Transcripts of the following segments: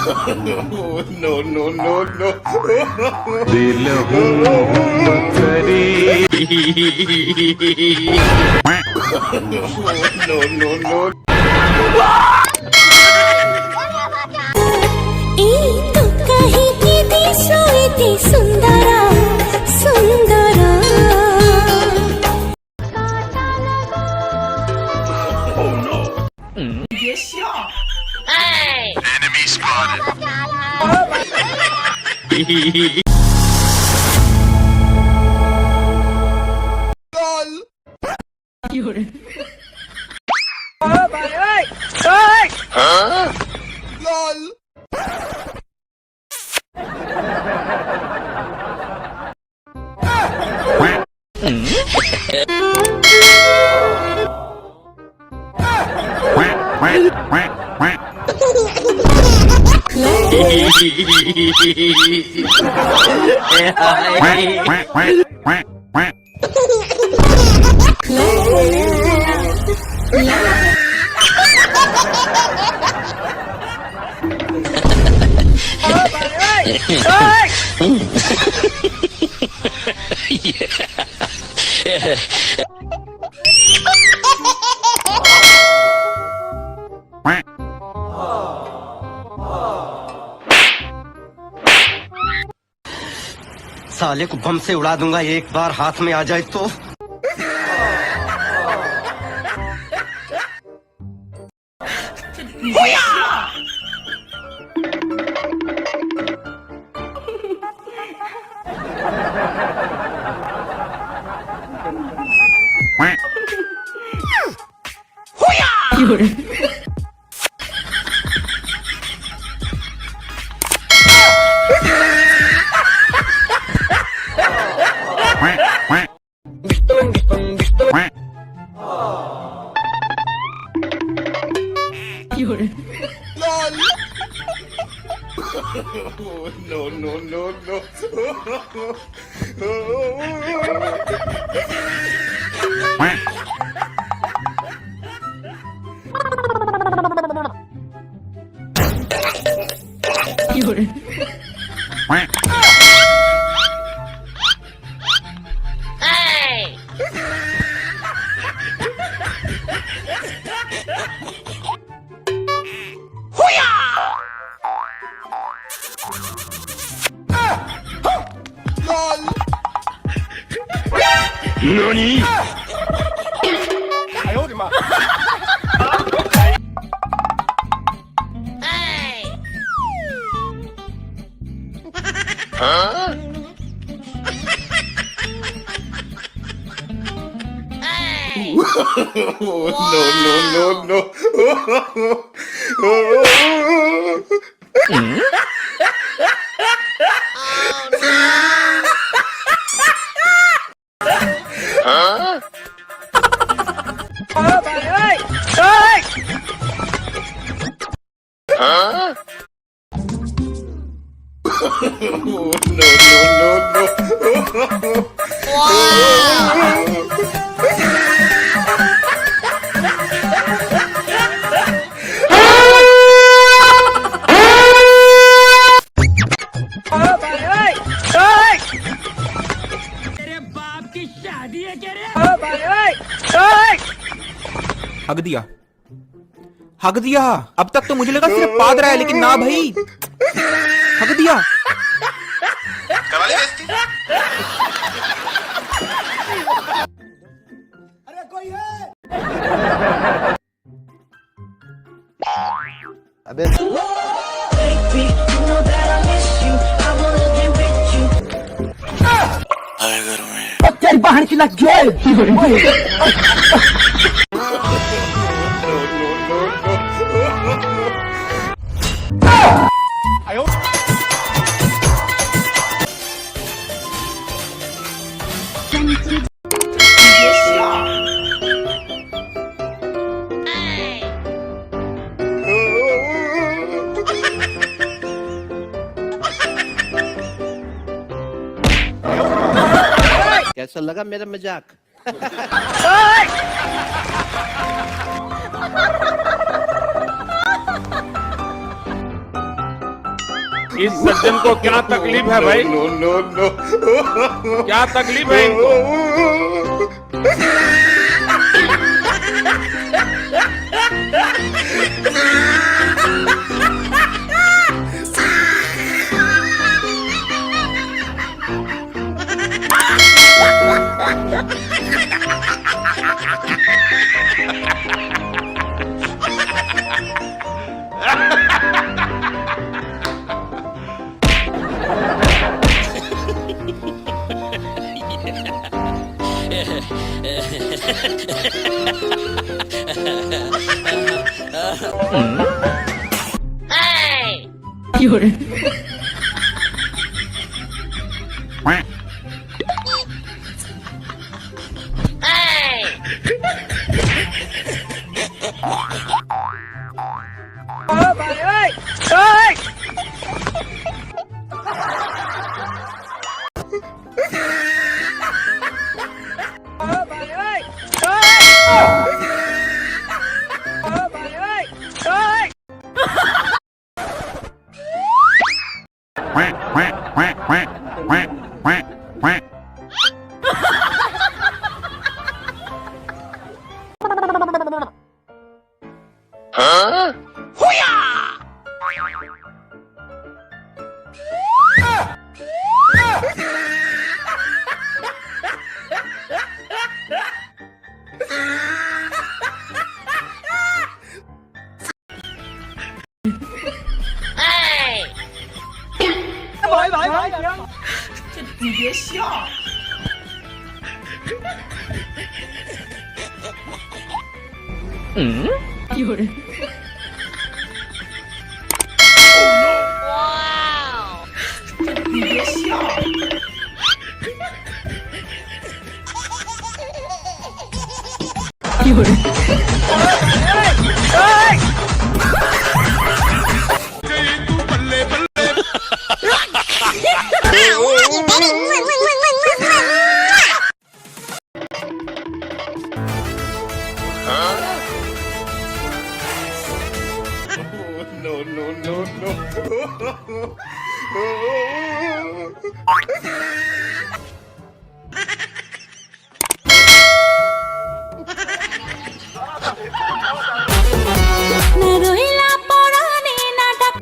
No, no, no, no. दिल हूँ तेरी No, no, no. तू कहीं की दिसोती सुंदरा सुंदरा enemy spotted. साले को बम से उड़ा दूंगा एक बार हाथ में आ जाए तो। No, no, no, no. NANI?! No, no, no, no. No, no, no, no. हक दिया, हक दिया। अब तक तो मुझे लगा सिर्फ पाद रहा है, लेकिन ना भाई, हक दिया। अरे कोई है? अबे तेरी बहन की लग कैसा लगा मेरा मजाक? इस सज्जन को क्या तकलीफ है भाई? नो नो नो क्या तकलीफ है इनको? no no no রইলা পরাণে নাটক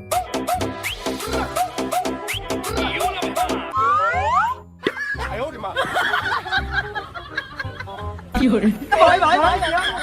ভাই ভাই ভাই